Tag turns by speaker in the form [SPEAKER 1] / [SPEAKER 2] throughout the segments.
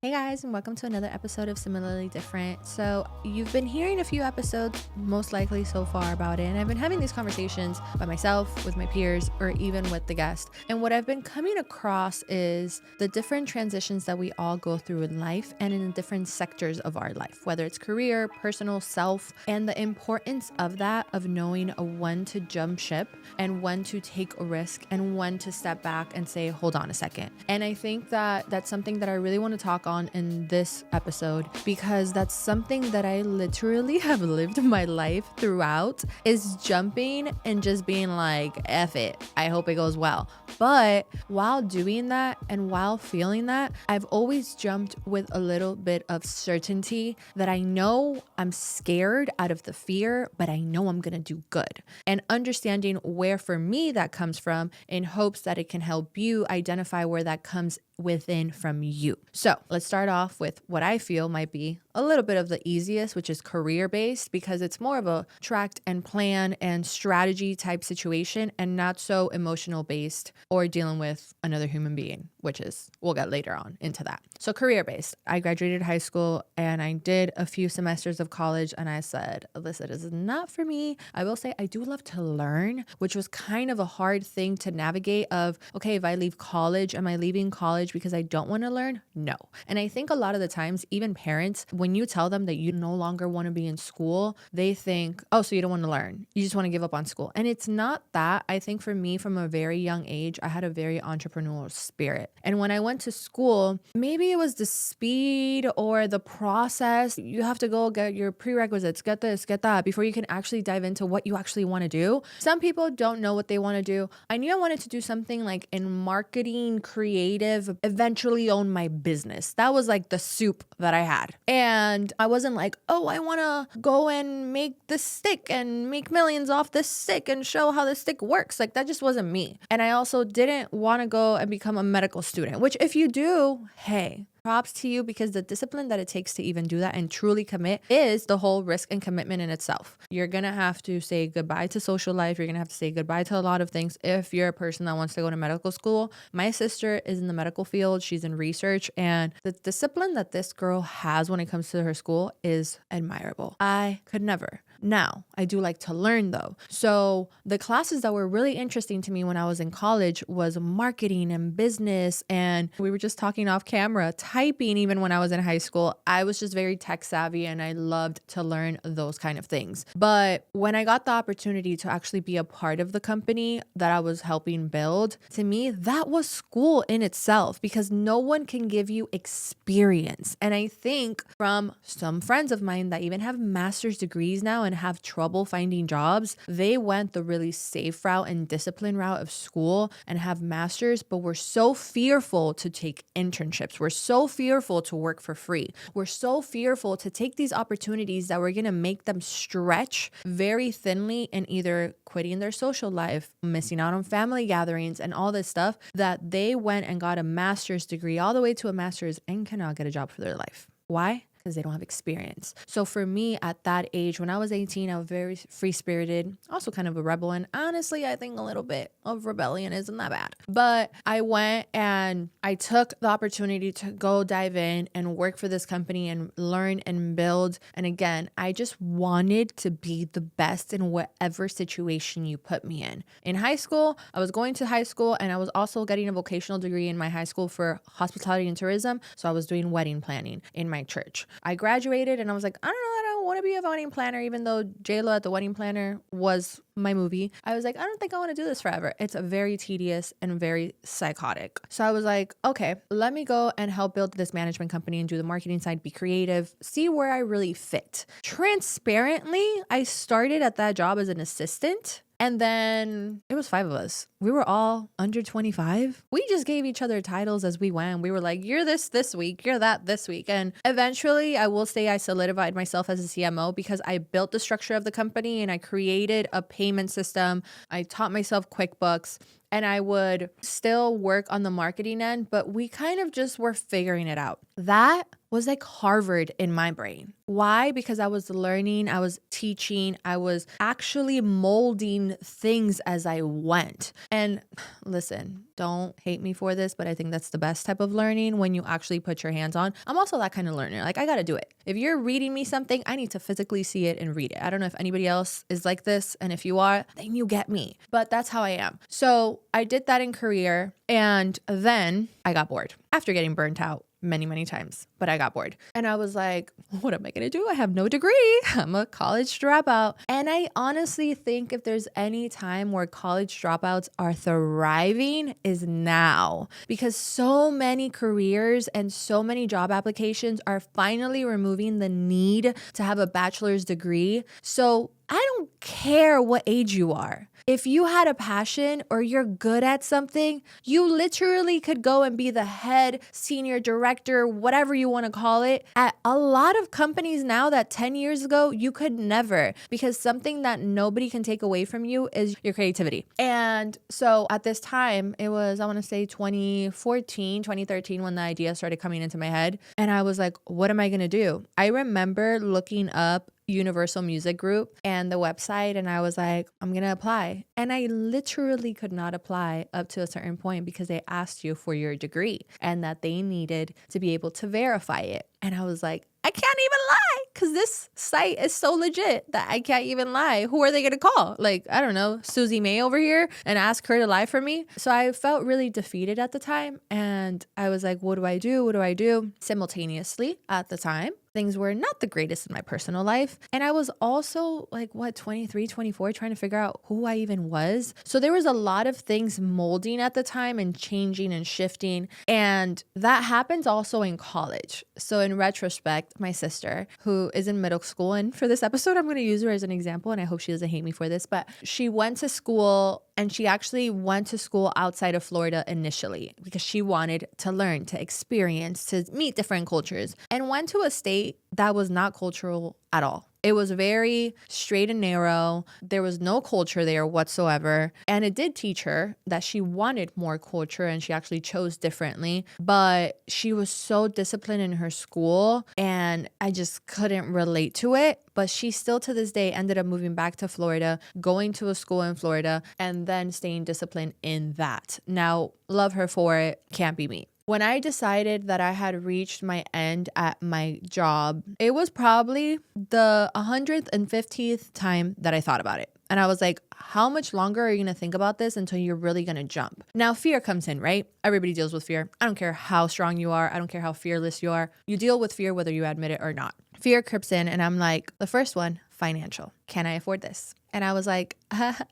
[SPEAKER 1] Hey guys, and welcome to another episode of Similarly Different. So, you've been hearing a few episodes, most likely so far, about it, and I've been having these conversations by myself, with my peers, or even with the guest. And what I've been coming across is the different transitions that we all go through in life and in different sectors of our life, whether it's career, personal, self, and the importance of that, of knowing when to jump ship and when to take a risk and when to step back and say, hold on a second. And I think that that's something that I really want to talk on in this episode, because that's something that I literally have lived my life throughout, is jumping and just being like, F it, I hope it goes well. But while doing that and while feeling that, I've always jumped with a little bit of certainty that I know I'm scared out of the fear, but I know I'm gonna do good. And understanding where for me that comes from, in hopes that it can help you identify where that comes within from you. So let's start off with what I feel might be a little bit of the easiest, which is career based, because it's more of a tracked and plan and strategy type situation and not so emotional based or dealing with another human being, which is, we'll get later on into that. So career based, I graduated high school and I did a few semesters of college and I said, listen, this is not for me. I will say I do love to learn, which was kind of a hard thing to navigate of, okay, if I leave college, am I leaving college because I don't want to learn? No. And I think a lot of the times, even parents, when you tell them that you no longer want to be in school, they think, oh, so you don't want to learn. You just want to give up on school. And it's not that. I think for me, from a very young age, I had a very entrepreneurial spirit. And when I went to school, maybe it was the speed or the process. You have to go get your prerequisites, get this, get that, before you can actually dive into what you actually want to do. Some people don't know what they want to do. I knew I wanted to do something like in marketing, creative, eventually own my business. That was like the soup that I had. And I wasn't like, oh, I want to go and make this stick and make millions off this stick and show how this stick works. Like, that just wasn't me. And I also didn't want to go and become a medical student, which if you do, hey, props to you, because the discipline that it takes to even do that and truly commit is the whole risk and commitment in itself. You're going to have to say goodbye to social life. You're going to have to say goodbye to a lot of things if you're a person that wants to go to medical school. My sister is in the medical field. She's in research, and the discipline that this girl has when it comes to her school is admirable. I could never. Now, I do like to learn though. So the classes that were really interesting to me when I was in college was marketing and business. And we were just talking off camera, typing. Even when I was in high school, I was just very tech savvy and I loved to learn those kind of things. But when I got the opportunity to actually be a part of the company that I was helping build, to me, that was school in itself, because no one can give you experience. And I think from some friends of mine that even have master's degrees now and have trouble finding jobs, they went the really safe route and discipline route of school and have masters, but we're so fearful to take internships. We're so fearful to work for free. We're so fearful to take these opportunities that we're going to make them stretch very thinly and either quitting their social life, missing out on family gatherings and all this stuff, that they went and got a master's degree all the way to a master's and cannot get a job for their life. Why? Because they don't have experience. So for me at that age, when I was 18, I was very free-spirited, also kind of a rebel. And honestly, I think a little bit of rebellion isn't that bad. But I went and I took the opportunity to go dive in and work for this company and learn and build. And again, I just wanted to be the best in whatever situation you put me in. In high school, I was going to high school and I was also getting a vocational degree in my high school for hospitality and tourism. So I was doing wedding planning in my church. I graduated and I was like, I don't know that I want to be a wedding planner, even though J-Lo at the Wedding Planner was my movie. I was like, I don't think I want to do this forever. It's very tedious and very psychotic. So I was like, okay, let me go and help build this management company and do the marketing side, be creative, see where I really fit. Transparently, I started at that job as an assistant. And then it was 5 of us. We were all under 25. We just gave each other titles as we went. We were like, you're this week, you're that this week. And eventually, I will say I solidified myself as a CMO because I built the structure of the company and I created a payment system. I taught myself QuickBooks. And I would still work on the marketing end, but we kind of just were figuring it out. That was like Harvard in my brain. Why? Because I was learning, I was teaching, I was actually molding things as I went. And listen, don't hate me for this, but I think that's the best type of learning when you actually put your hands on. I'm also that kind of learner. Like, I got to do it. If you're reading me something, I need to physically see it and read it. I don't know if anybody else is like this. And if you are, then you get me. But that's how I am. So I did that in career. And then I got bored after getting burnt out many times, but I got bored. And I was like, what am I going to do? I have no degree. I'm a college dropout. And I honestly think if there's any time where college dropouts are thriving is now, because so many careers and so many job applications are finally removing the need to have a bachelor's degree. So I don't care what age you are. If you had a passion or you're good at something, you literally could go and be the head, senior director, whatever you want to call it, at a lot of companies now that 10 years ago you could never, because something that nobody can take away from you is your creativity. And so at this time, it was, I want to say 2014, 2013 when the idea started coming into my head. And I was like, what am I going to do? I remember looking up Universal Music Group and the website, and I was like, I'm gonna apply. And I literally could not apply up to a certain point because they asked you for your degree and that they needed to be able to verify it. And I was like, I can't even lie because this site is so legit that I can't even lie. Who are they going to call? Like, I don't know, Susie May over here and ask her to lie for me. So I felt really defeated at the time. And I was like, what do I do? What do I do? Simultaneously at the time, things were not the greatest in my personal life. And I was also like, 23, 24, trying to figure out who I even was. So there was a lot of things molding at the time and changing and shifting. And that happens also in college. So in retrospect, my sister, who is in middle school, and for this episode, I'm going to use her as an example, and I hope she doesn't hate me for this, but she went to school, and she actually went to school outside of Florida initially because she wanted to learn, to experience, to meet different cultures, and went to a state that was not cultural at all. It was very straight and narrow. There was no culture there whatsoever. And it did teach her that she wanted more culture and she actually chose differently. But she was so disciplined in her school and I just couldn't relate to it. But she still to this day ended up moving back to Florida, going to a school in Florida, and then staying disciplined in that. Now, love her for it. Can't be me. When I decided that I had reached my end at my job, it was probably the 150th time that I thought about it. And I was like, how much longer are you going to think about this until you're really going to jump? Now, fear comes in, right? Everybody deals with fear. I don't care how strong you are. I don't care how fearless you are. You deal with fear whether you admit it or not. Fear creeps in and I'm like, the first one, financial. Can I afford this? And I was like,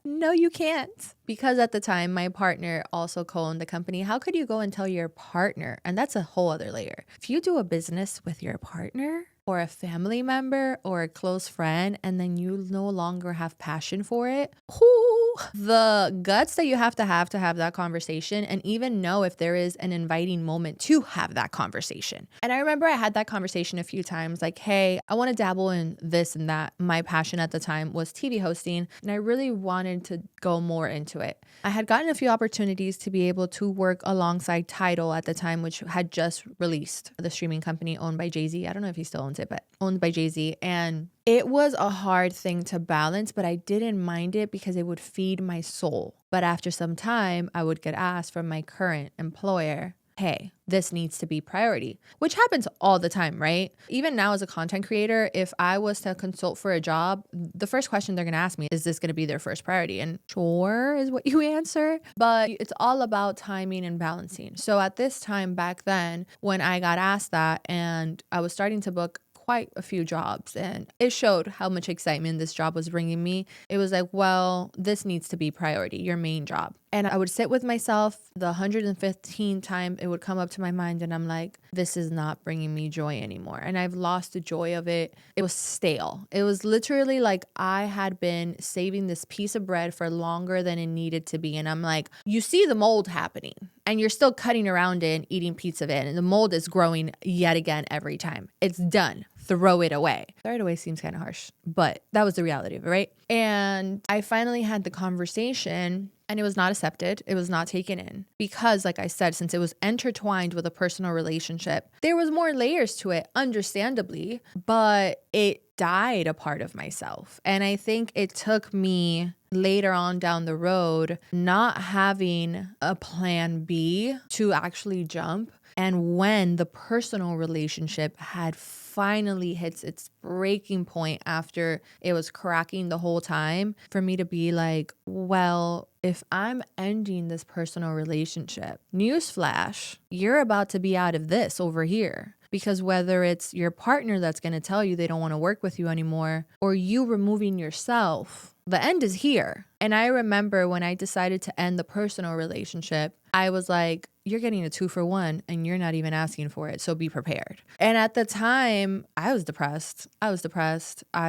[SPEAKER 1] no, you can't. Because at the time, my partner also co-owned the company. How could you go and tell your partner? And that's a whole other layer. If you do a business with your partner or a family member or a close friend, and then you no longer have passion for it, the guts that you have to have that conversation and even know if there is an inviting moment to have that conversation. And I remember I had that conversation a few times like, hey, I want to dabble in this and that. My passion at the time was TV hosting and I really wanted to go more into it. I had gotten a few opportunities to be able to work alongside Tidal at the time, which had just released the streaming company owned by Jay-Z. I don't know if he still owns it, but owned by Jay-Z. And it was a hard thing to balance, but I didn't mind it because it would feed my soul. But after some time, I would get asked from my current employer, hey, this needs to be priority, which happens all the time, right? Even now as a content creator, if I was to consult for a job, the first question they're going to ask me, is this going to be their first priority? And sure is what you answer, but it's all about timing and balancing. So at this time back then, when I got asked that and I was starting to book quite a few jobs and it showed how much excitement this job was bringing me. It was like, well, this needs to be priority, your main job. And I would sit with myself the 115th time it would come up to my mind and I'm like, this is not bringing me joy anymore. And I've lost the joy of it. It was stale. It was literally like I had been saving this piece of bread for longer than it needed to be. And I'm like, you see the mold happening and you're still cutting around it and eating pizza of it. And the mold is growing yet again every time. It's done. Throw it away. Throw it away seems kind of harsh, but that was the reality of it, right? And I finally had the conversation and it was not accepted. It was not taken in because, like I said, since it was intertwined with a personal relationship, there was more layers to it, understandably, but it died a part of myself. And I think it took me later on down the road not having a plan B to actually jump. And when the personal relationship had finally hits its breaking point after it was cracking the whole time, for me to be like, well, if I'm ending this personal relationship, newsflash, you're about to be out of this over here. Because whether it's your partner that's going to tell you they don't want to work with you anymore, or you removing yourself, the end is here. And I remember when I decided to end the personal relationship, I was like, you're getting a 2-for-1 and you're not even asking for it. So be prepared. And at the time, I was depressed. I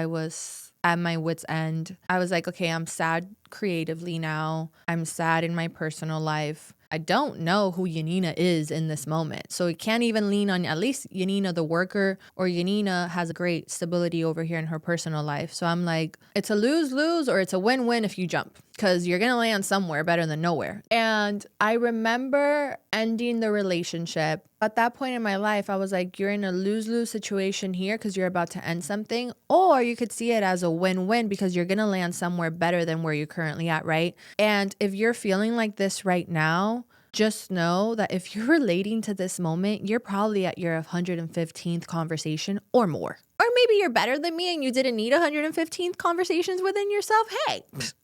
[SPEAKER 1] was at my wit's end. I was like, okay, I'm sad creatively now. I'm sad in my personal life. I don't know who Yanina is in this moment. So it can't even lean on at least Yanina the worker, or Yanina has a great stability over here in her personal life. So I'm like, it's a lose-lose or it's a win-win if you jump, because you're going to land somewhere better than nowhere. And I remember ending the relationship. At that point in my life, I was like, you're in a lose-lose situation here because you're about to end something, or you could see it as a win-win because you're going to land somewhere better than where you're currently at, right? And if you're feeling like this right now, just know that if you're relating to this moment, you're probably at your 115th conversation or more. Or maybe you're better than me and you didn't need 115th conversations within yourself. Hey,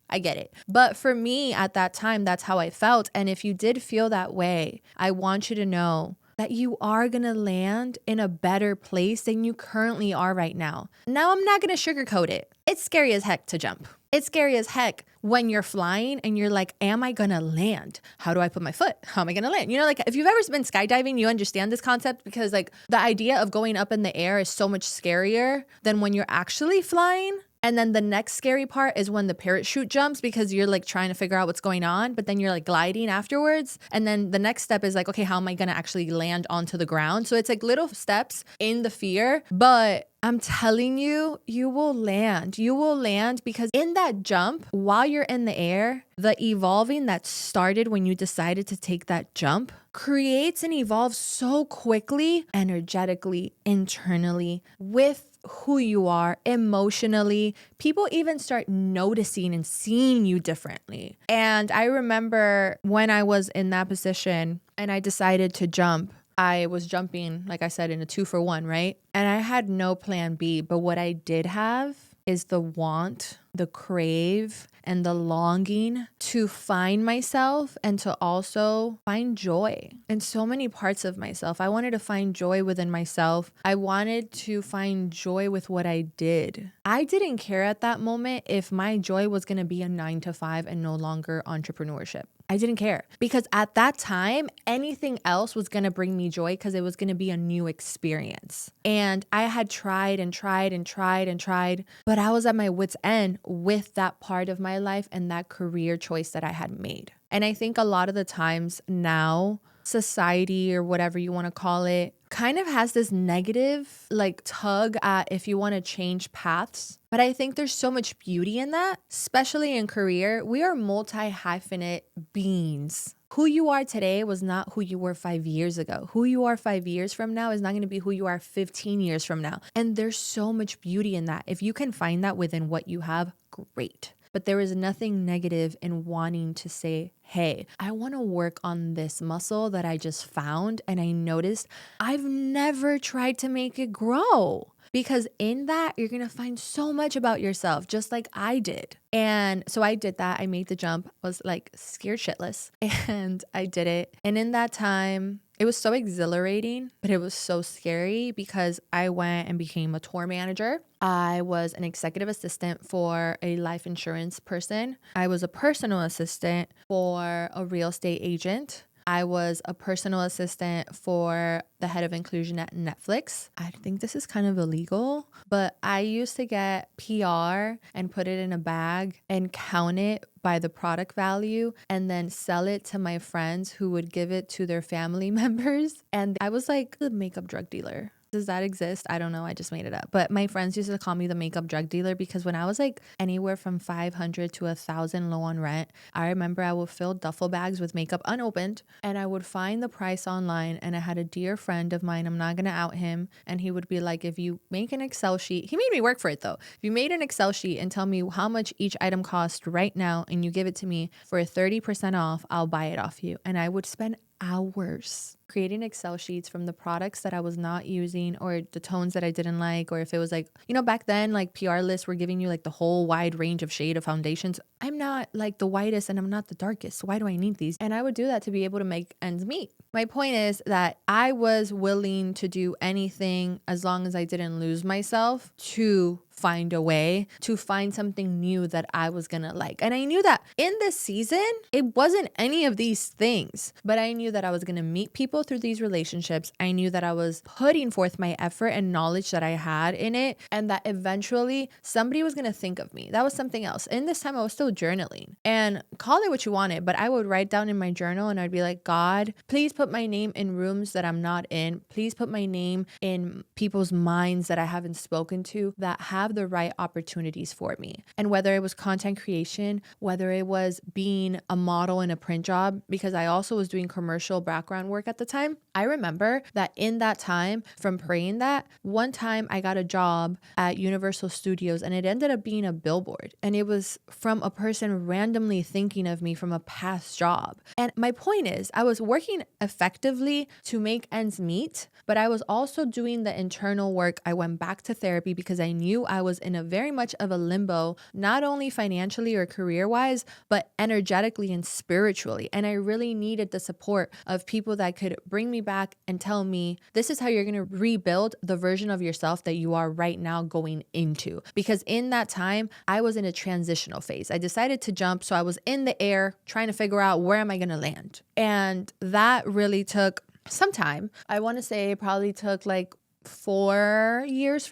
[SPEAKER 1] I get it. But for me at that time, that's how I felt. And if you did feel that way, I want you to know that you are going to land in a better place than you currently are right now. Now, I'm not going to sugarcoat it. It's scary as heck to jump. It's scary as heck when you're flying and you're like, am I going to land? How do I put my foot? How am I going to land? You know, like if you've ever been skydiving, you understand this concept, because like the idea of going up in the air is so much scarier than when you're actually flying. And then the next scary part is when the parachute jumps, because you're like trying to figure out what's going on, but then you're like gliding afterwards. And then the next step is like, okay, how am I going to actually land onto the ground? So it's like little steps in the fear, but I'm telling you, you will land. You will land because in that jump, while you're in the air, the evolving that started when you decided to take that jump creates and evolves so quickly, energetically, internally, with who you are emotionally. People even start noticing and seeing you differently. And I remember when I was in that position and I decided to jump, I was jumping, like I said, in a 2-for-1, right? And I had no plan B, but what I did have is the want, the crave, and the longing to find myself and to also find joy in so many parts of myself. I wanted to find joy within myself. I wanted to find joy with what I did. I didn't care at that moment if my joy was going to be a 9-to-5 and no longer entrepreneurship. I didn't care, because at that time, anything else was going to bring me joy because it was going to be a new experience. And I had tried and tried and tried and tried, but I was at my wit's end with that part of my life and that career choice that I had made. And I think a lot of the times now, society or whatever you want to call it kind of has this negative like tug at if you want to change paths. But I think there's so much beauty in that, especially in career. We are multi-hyphenate beings. Who you are today was not who you were 5 years ago. Who you are 5 years from now is not going to be who you are 15 years from now. And there's so much beauty in that. If you can find that within what you have, great. But there is nothing negative in wanting to say, hey, I want to work on this muscle that I just found. And I noticed I've never tried to make it grow. Because in that, you're going to find so much about yourself, just like I did. And so I did that. I made the jump, was like scared shitless, and I did it. And in that time, it was so exhilarating, but it was so scary because I went and became a tour manager. I was an executive assistant for a life insurance person. I was a personal assistant for a real estate agent. I was a personal assistant for the head of inclusion at Netflix. I think this is kind of illegal, but I used to get PR and put it in a bag and count it by the product value and then sell it to my friends who would give it to their family members. And I was like the makeup drug dealer. Does that exist? I don't know. I just made it up. But my friends used to call me the makeup drug dealer because when I was like anywhere from 500 to 1,000 low on rent, I remember I would fill duffel bags with makeup unopened and I would find the price online. And I had a dear friend of mine, I'm not going to out him. And he would be like, if you make an Excel sheet, he made me work for it though. If you made an Excel sheet and tell me how much each item cost right now and you give it to me for 30% off, I'll buy it off you. And I would spend hours creating Excel sheets from the products that I was not using or the tones that I didn't like, or if it was like, back then like PR lists were giving you like the whole wide range of shade of foundations. I'm not like the whitest and I'm not the darkest. So why do I need these? And I would do that to be able to make ends meet. My point is that I was willing to do anything as long as I didn't lose myself to find a way to find something new that I was gonna like. And I knew that in this season, it wasn't any of these things, but I knew that I was gonna meet people through these relationships. I knew that I was putting forth my effort and knowledge that I had in it, and that eventually somebody was gonna think of me. That was something else. In this time, I was still journaling, and call it what you want it, but I would write down in my journal and I'd be like, God, please put my name in rooms that I'm not in. Please put my name in people's minds that I haven't spoken to that have the right opportunities for me. And whether it was content creation, whether it was being a model in a print job, because I also was doing commercial background work at the time. I remember that in that time from praying that, one time I got a job at Universal Studios and it ended up being a billboard. And it was from a person randomly thinking of me from a past job. And my point is, I was working effectively to make ends meet, but I was also doing the internal work. I went back to therapy because I knew I was in a very much of a limbo, not only financially or career-wise, but energetically and spiritually. And I really needed the support of people that could bring me back and tell me, this is how you're going to rebuild the version of yourself that you are right now going into. Because in that time, I was in a transitional phase. I decided to jump, so I was in the air trying to figure out where am I going to land. And that really took some time. I want to say it probably took like 4.5 years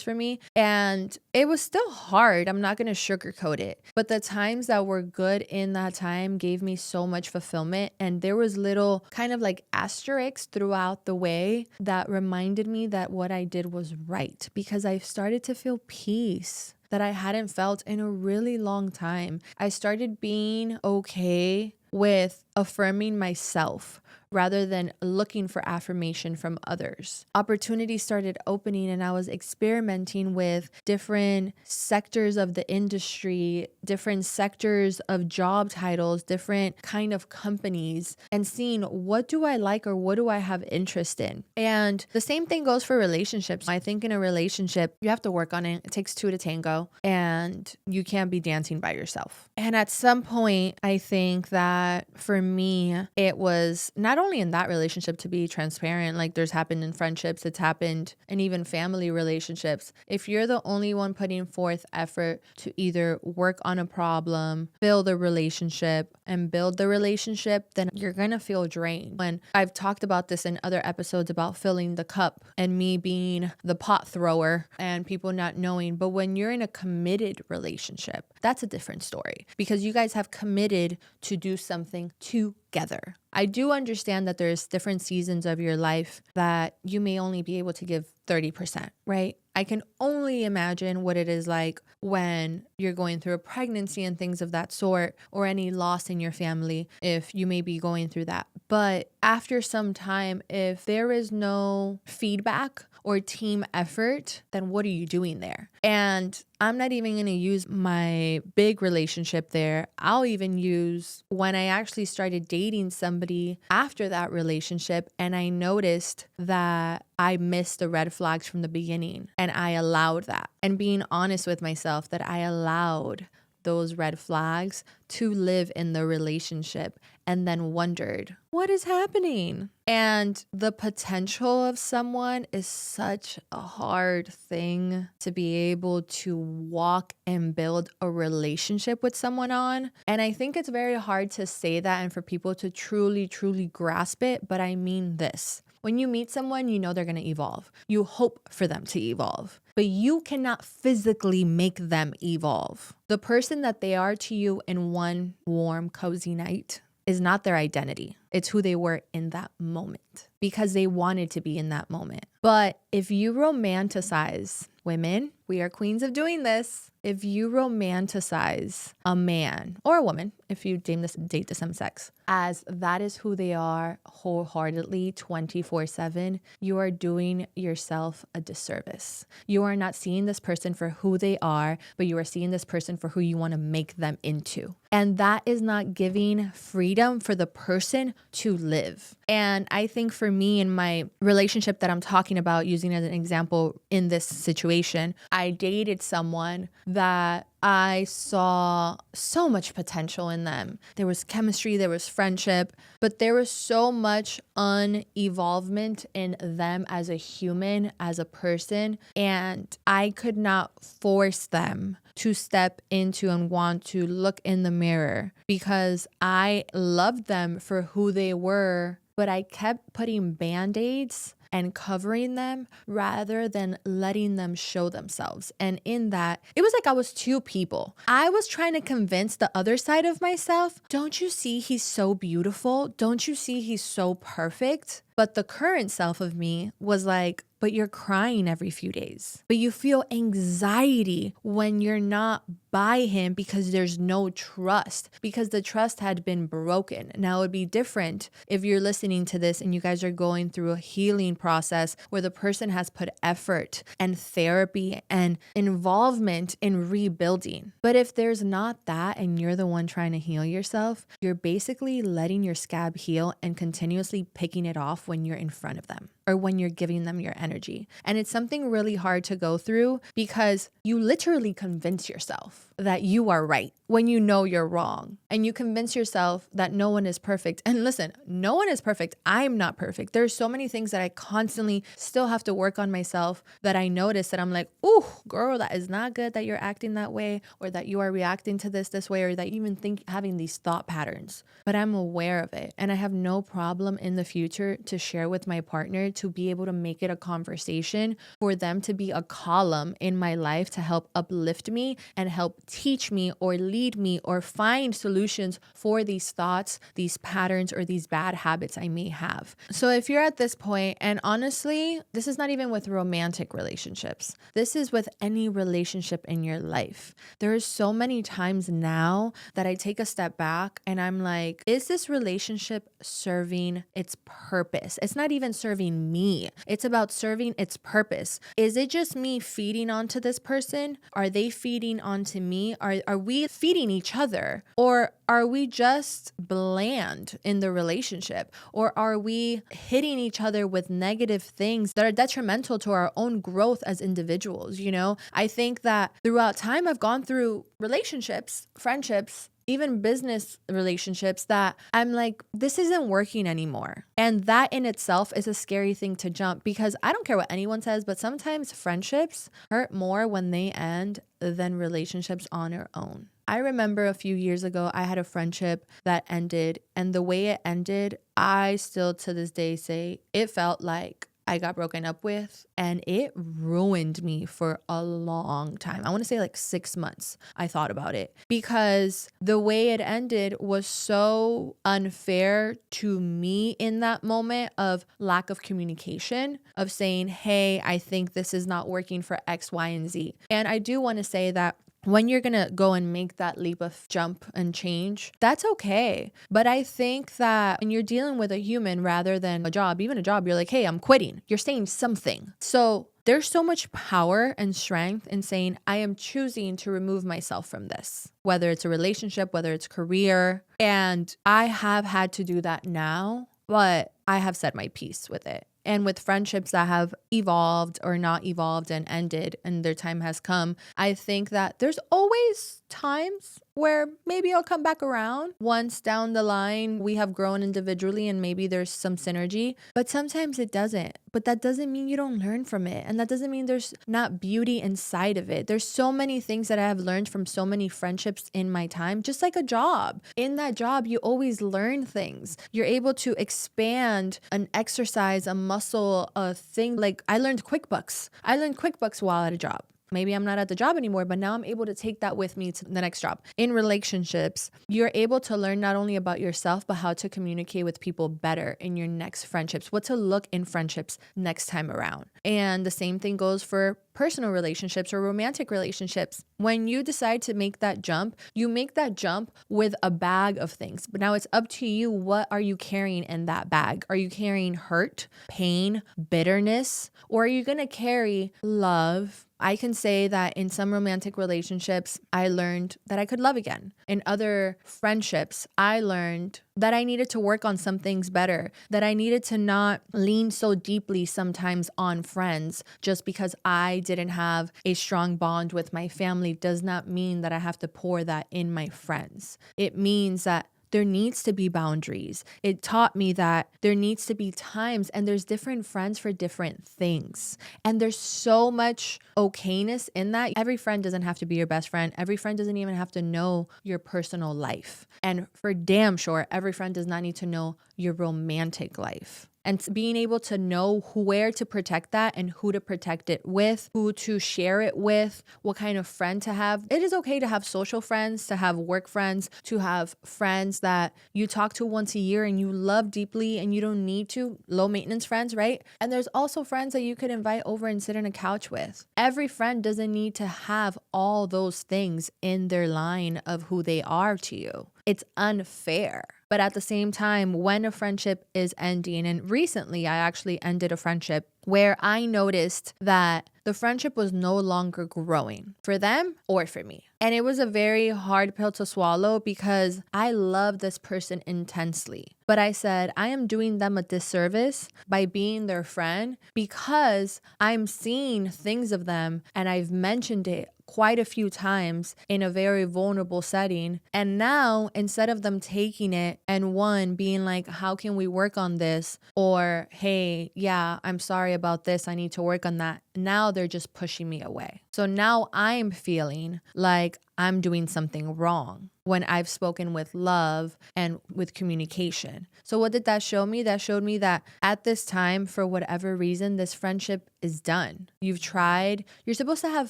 [SPEAKER 1] for me. And it was still hard. I'm not going to sugarcoat it. But the times that were good in that time gave me so much fulfillment. And there was little kind of like asterisks throughout the way that reminded me that what I did was right, because I started to feel peace that I hadn't felt in a really long time. I started being okay with affirming myself rather than looking for affirmation from others. Opportunities started opening and I was experimenting with different sectors of the industry, different sectors of job titles, different kind of companies, and seeing what do I like or what do I have interest in. And the same thing goes for relationships. I think in a relationship, you have to work on it. It takes two to tango and you can't be dancing by yourself. And at some point, I think that for me, it was not only in that relationship, to be transparent, like there's happened in friendships, it's happened in even family relationships. If you're the only one putting forth effort to either work on a problem, build a relationship, and build the relationship, then you're gonna feel drained. When I've talked about this in other episodes about filling the cup and me being the pot thrower and people not knowing, but when you're in a committed relationship, that's a different story because you guys have committed to do something together. I do understand that there's different seasons of your life that you may only be able to give 30%, right? I can only imagine what it is like when you're going through a pregnancy and things of that sort, or any loss in your family, if you may be going through that. But after some time, if there is no feedback or team effort, then what are you doing there? And I'm not even going to use my big relationship there. I'll even use when I actually started dating somebody after that relationship and I noticed that I missed the red flags from the beginning and I allowed that. And being honest with myself that I allowed those red flags to live in the relationship and then wondered, what is happening? And the potential of someone is such a hard thing to be able to walk and build a relationship with someone on. And I think it's very hard to say that and for people to truly, truly grasp it. But I mean this. When you meet someone, you know they're going to evolve. You hope for them to evolve, but you cannot physically make them evolve. The person that they are to you in one warm, cozy night is not their identity. It's who they were in that moment. because they wanted to be in that moment. But if you romanticize women, we are queens of doing this. If you romanticize a man or a woman, if you date the same sex, as that is who they are wholeheartedly 24/7, you are doing yourself a disservice. You are not seeing this person for who they are, but you are seeing this person for who you want to make them into. And that is not giving freedom for the person to live. And I think for me, in my relationship that I'm talking about, using as an example in this situation, I dated someone that I saw so much potential in them. There was chemistry, there was friendship, but there was so much unevolvement in them as a human, as a person, and I could not force them to step into and want to look in the mirror because I loved them for who they were, but I kept putting band-aids and covering them rather than letting them show themselves. And in that, it was like I was two people. I was trying to convince the other side of myself, don't you see he's so beautiful? Don't you see he's so perfect? But the current self of me was like, but you're crying every few days. But you feel anxiety when you're not by him because there's no trust, because the trust had been broken. Now it would be different if you're listening to this and you guys are going through a healing process where the person has put effort and therapy and involvement in rebuilding. But if there's not that and you're the one trying to heal yourself, you're basically letting your scab heal and continuously picking it off when you're in front of them or when you're giving them your energy. And it's something really hard to go through because you literally convince yourself that you are right when you know you're wrong. And you convince yourself that no one is perfect. And listen, no one is perfect. I'm not perfect. There's so many things that I constantly still have to work on myself that I notice that I'm like, ooh, girl, that is not good that you're acting that way, or that you are reacting to this way, or that you even think having these thought patterns. But I'm aware of it. And I have no problem in the future to share with my partner, to be able to make it a conversation, for them to be a column in my life to help uplift me and help teach me or lead me or find solutions for these thoughts, these patterns, or these bad habits I may have. So if you're at this point, and honestly, this is not even with romantic relationships, this is with any relationship in your life. There are so many times now that I take a step back and I'm like, is this relationship serving its purpose? It's not even serving me. It's about serving its purpose. Is it just me feeding onto this person? Are they feeding onto me? Are we feeding each other? Or are we just bland in the relationship? Or are we hitting each other with negative things that are detrimental to our own growth as individuals? You know, I think that throughout time, I've gone through relationships, friendships, even business relationships that I'm like, this isn't working anymore. And that in itself is a scary thing to jump, because I don't care what anyone says, but sometimes friendships hurt more when they end than relationships on their own. I remember a few years ago, I had a friendship that ended, and the way it ended, I still to this day say it felt like I got broken up with, and it ruined me for a long time. I want to say like 6 months I thought about it, because the way it ended was so unfair to me in that moment of lack of communication, of saying, hey, I think this is not working for X, Y, and Z. And I do want to say that when you're going to go and make that leap of jump and change, that's okay. But I think that when you're dealing with a human rather than a job, even a job, you're like, hey, I'm quitting. You're saying something. So there's so much power and strength in saying, I am choosing to remove myself from this, whether it's a relationship, whether it's career. And I have had to do that now, but I have said my piece with it. And with friendships that have evolved or not evolved and ended and their time has come, I think that there's always times where maybe I'll come back around once down the line we have grown individually and maybe there's some synergy, but sometimes it doesn't. But that doesn't mean you don't learn from it. And that doesn't mean there's not beauty inside of it. There's so many things that I have learned from so many friendships in my time, just like a job. In that job, you always learn things. You're able to expand an exercise, a muscle, a thing. Like I learned QuickBooks. I learned QuickBooks while at a job. maybe I'm not at the job anymore, but now I'm able to take that with me to the next job. In relationships, you're able to learn not only about yourself, but how to communicate with people better in your next friendships, what to look in friendships next time around. And the same thing goes for personal relationships or romantic relationships. When you decide to make that jump, you make that jump with a bag of things. But now it's up to you. What are you carrying in that bag? Are you carrying hurt, pain, bitterness, or are you going to carry love? I can say that in some romantic relationships, I learned that I could love again. In other friendships, I learned that I needed to work on some things better, that I needed to not lean so deeply sometimes on friends. Just because I didn't have a strong bond with my family does not mean that I have to pour that in my friends. It means that there needs to be boundaries. It taught me that there needs to be times, and there's different friends for different things. And there's so much okayness in that. Every friend doesn't have to be your best friend. Every friend doesn't even have to know your personal life. And for damn sure, every friend does not need to know your romantic life. And being able to know where to protect that and who to protect it with, who to share it with, what kind of friend to have. It is okay to have social friends, to have work friends, to have friends that you talk to once a year and you love deeply and you don't need to. Low maintenance friends, right? And there's also friends that you could invite over and sit on a couch with. Every friend doesn't need to have all those things in their line of who they are to you. It's unfair. But at the same time, when a friendship is ending, and recently I actually ended a friendship where I noticed that the friendship was no longer growing for them or for me. And it was a very hard pill to swallow because I love this person intensely. But I said, I am doing them a disservice by being their friend because I'm seeing things of them and I've mentioned it quite a few times in a very vulnerable setting. And now, instead of them taking it and one being like, how can we work on this? Or, hey, yeah, I'm sorry about this. I need to work on that. Now they're just pushing me away. So now I'm feeling like I'm doing something wrong when I've spoken with love and with communication. So what did that show me? That showed me that at this time, for whatever reason, this friendship is done. You've tried. You're supposed to have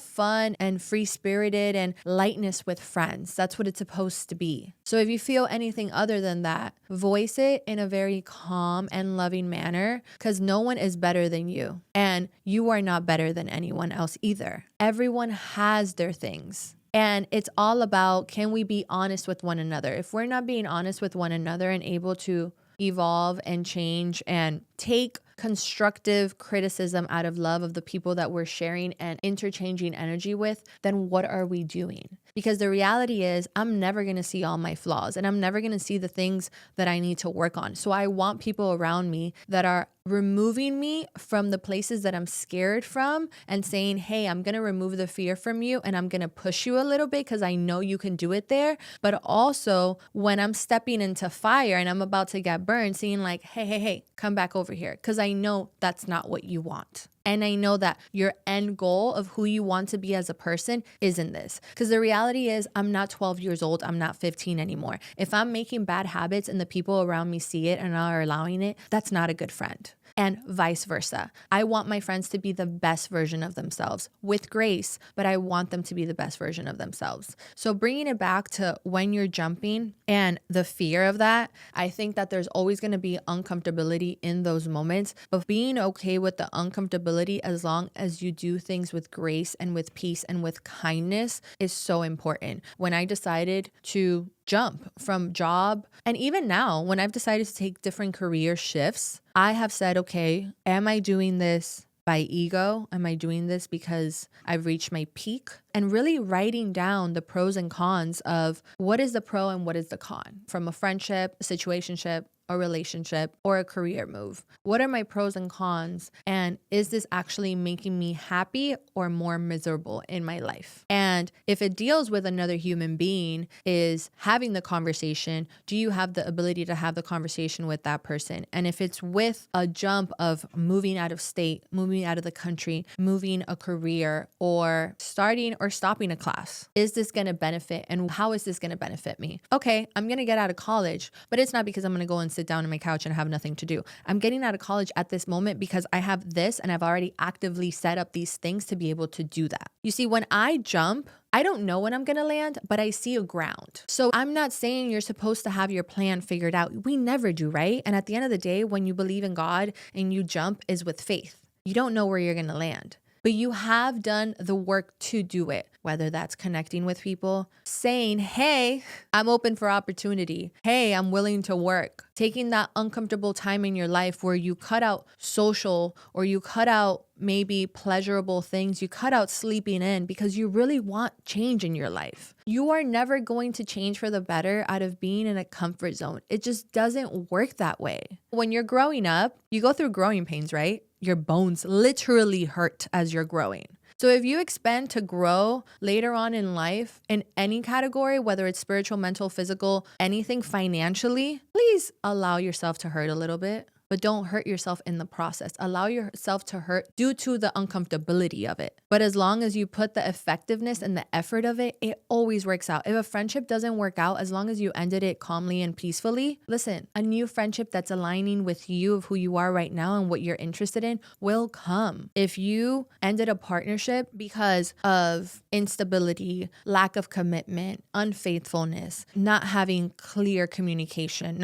[SPEAKER 1] fun and free-spirited and lightness with friends. That's what it's supposed to be. So if you feel anything other than that, voice it in a very calm and loving manner, because no one is better than you. And you are not better than anyone else either. Everyone has their things. And it's all about, can we be honest with one another? If we're not being honest with one another and able to evolve and change and take constructive criticism out of love of the people that we're sharing and interchanging energy with, then what are we doing? Because the reality is, I'm never going to see all my flaws and I'm never going to see the things that I need to work on. So I want people around me that are removing me from the places that I'm scared from and saying, hey, I'm going to remove the fear from you and I'm going to push you a little bit because I know you can do it there. But also when I'm stepping into fire and I'm about to get burned, saying like, hey, come back over here, because I know that's not what you want. And I know that your end goal of who you want to be as a person isn't this. Because the reality is, I'm not 12 years old. I'm not 15 anymore. If I'm making bad habits and the people around me see it and are allowing it, that's not a good friend. And vice versa. I want my friends to be the best version of themselves with grace, but I want them to be the best version of themselves. So bringing it back to when you're jumping and the fear of that, I think that there's always going to be uncomfortability in those moments, but being okay with the uncomfortability as long as you do things with grace and with peace and with kindness is so important. When I decided to jump from job, and even now when I've decided to take different career shifts, I have said, okay, am I doing this by ego? Am I doing this because I've reached my peak? And really writing down the pros and cons of what is the pro and what is the con from a friendship, a situationship, a relationship, or a career move. What are my pros and cons? And is this actually making me happy or more miserable in my life? And And if it deals with another human being, is having the conversation, do you have the ability to have the conversation with that person? And if it's with a jump of moving out of state, moving out of the country, moving a career, or starting or stopping a class, is this going to benefit? And how is this going to benefit me? Okay, I'm going to get out of college, but it's not because I'm going to go and sit down on my couch and have nothing to do. I'm getting out of college at this moment because I have this and I've already actively set up these things to be able to do that. You see, when I jump, I don't know when I'm going to land, but I see a ground. So I'm not saying you're supposed to have your plan figured out. We never do, right? And at the end of the day, when you believe in God and you jump is with faith. You don't know where you're going to land, but you have done the work to do it, whether that's connecting with people, saying, hey, I'm open for opportunity. Hey, I'm willing to work. Taking that uncomfortable time in your life where you cut out social or you cut out maybe pleasurable things, you cut out sleeping in because you really want change in your life. You are never going to change for the better out of being in a comfort zone. It just doesn't work that way. When you're growing up, you go through growing pains, right? Your bones literally hurt as you're growing. So if you expect to grow later on in life in any category, whether it's spiritual, mental, physical, anything financially, please allow yourself to hurt a little bit, but don't hurt yourself in the process. Allow yourself to hurt due to the uncomfortability of it. But as long as you put the effectiveness and the effort of it, it always works out. If a friendship doesn't work out, as long as you ended it calmly and peacefully, listen, a new friendship that's aligning with you of who you are right now and what you're interested in will come. If you ended a partnership because of instability, lack of commitment, unfaithfulness, not having clear communication,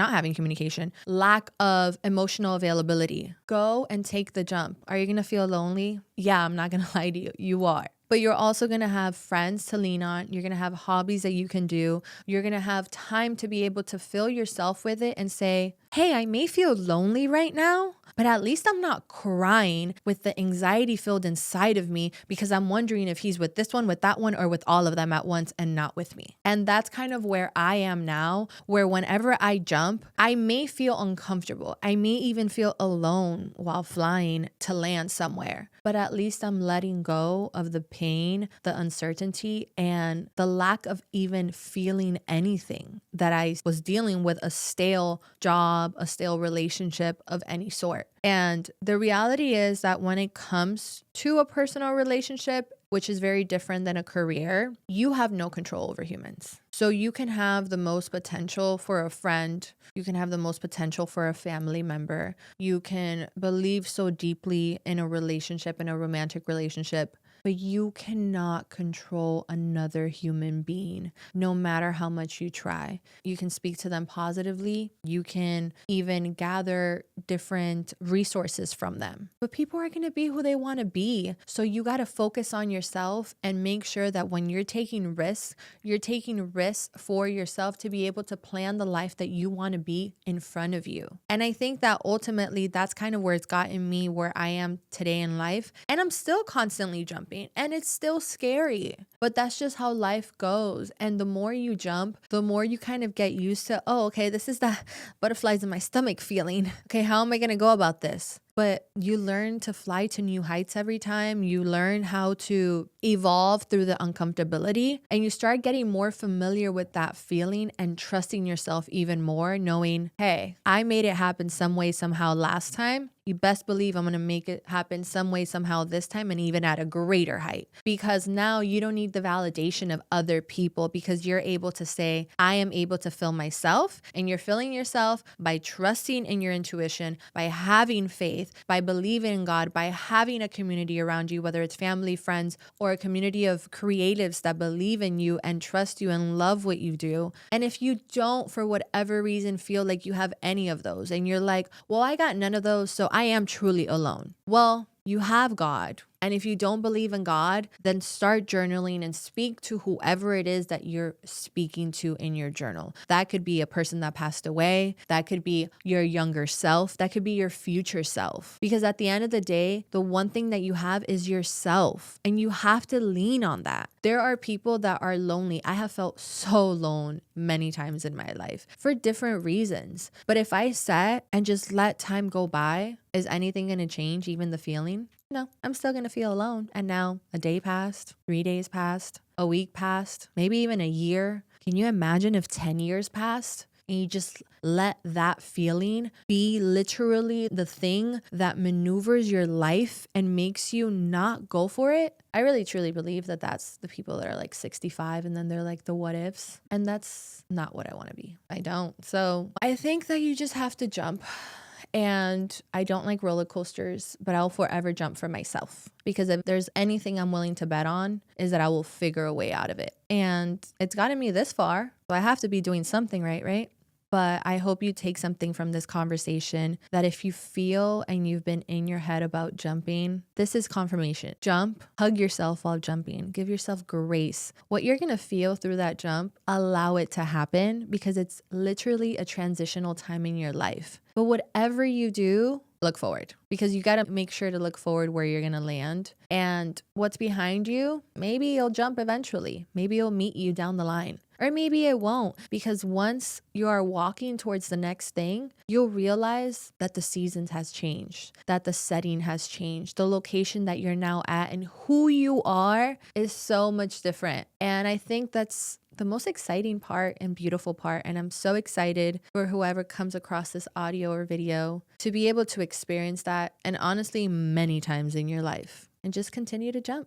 [SPEAKER 1] lack of emotional availability, go and take the jump. Are you going to feel lonely? Yeah, I'm not going to lie to you. You are. But you're also going to have friends to lean on. You're going to have hobbies that you can do. You're going to have time to be able to fill yourself with it and say, hey, I may feel lonely right now, but at least I'm not crying with the anxiety filled inside of me because I'm wondering if he's with this one, with that one, or with all of them at once and not with me. And that's kind of where I am now, where whenever I jump, I may feel uncomfortable. I may even feel alone while flying to land somewhere, but at least I'm letting go of the pain, the uncertainty, and the lack of even feeling anything that I was dealing with, a stale job, a stale relationship of any sort. And the reality is that when it comes to a personal relationship, which is very different than a career, you have no control over humans. So you can have the most potential for a friend. You can have the most potential for a family member. You can believe so deeply in a relationship, in a romantic relationship, but you cannot control another human being, no matter how much you try. You can speak to them positively. You can even gather different resources from them. But people are going to be who they want to be. So you got to focus on yourself and make sure that when you're taking risks for yourself to be able to plan the life that you want to be in front of you. And I think that ultimately that's kind of where it's gotten me where I am today in life. And I'm still constantly jumping. And it's still scary, but that's just how life goes. And the more you jump, the more you kind of get used to, oh, okay, this is the butterflies in my stomach feeling. Okay, how am I going to go about this? But you learn to fly to new heights every time. You learn how to evolve through the uncomfortability, and you start getting more familiar with that feeling and trusting yourself even more, knowing, hey, I made it happen some way, somehow last time. You best believe I'm going to make it happen some way, somehow this time, and even at a greater height. Because now you don't need the validation of other people because you're able to say, I am able to fill myself, and you're filling yourself by trusting in your intuition, by having faith, by believing in God, by having a community around you, whether it's family, friends, or a community of creatives that believe in you and trust you and love what you do. And if you don't, for whatever reason, feel like you have any of those and you're like, well, I got none of those, so I am truly alone. Well, you have God. And if you don't believe in God, then start journaling and speak to whoever it is that you're speaking to in your journal. That could be a person that passed away. That could be your younger self. That could be your future self. Because at the end of the day, the one thing that you have is yourself, and you have to lean on that. There are people that are lonely. I have felt so alone many times in my life for different reasons. But if I sat and just let time go by, is anything going to change, even the feeling? No, I'm still going to feel alone. And now a day passed, 3 days passed, a week passed, maybe even a year. Can you imagine if 10 years passed? And you just let that feeling be literally the thing that maneuvers your life and makes you not go for it. I really truly believe that that's the people that are like 65 and then they're like the what ifs. And that's not what I want to be. I don't. So I think that you just have to jump. And I don't like roller coasters, but I'll forever jump for myself, because if there's anything I'm willing to bet on is that I will figure a way out of it. And it's gotten me this far, so I have to be doing something right? But I hope you take something from this conversation, that if you feel and you've been in your head about jumping, this is confirmation. Jump, hug yourself while jumping, give yourself grace. What you're going to feel through that jump, allow it to happen, because it's literally a transitional time in your life. But whatever you do, look forward, because you got to make sure to look forward where you're going to land, and what's behind you. Maybe you'll jump eventually. Maybe it'll meet you down the line. Or maybe it won't, because once you are walking towards the next thing, you'll realize that the seasons has changed, that the setting has changed, the location that you're now at and who you are is so much different. And I think that's the most exciting part and beautiful part. And I'm so excited for whoever comes across this audio or video to be able to experience that, and honestly, many times in your life. And just continue to jump.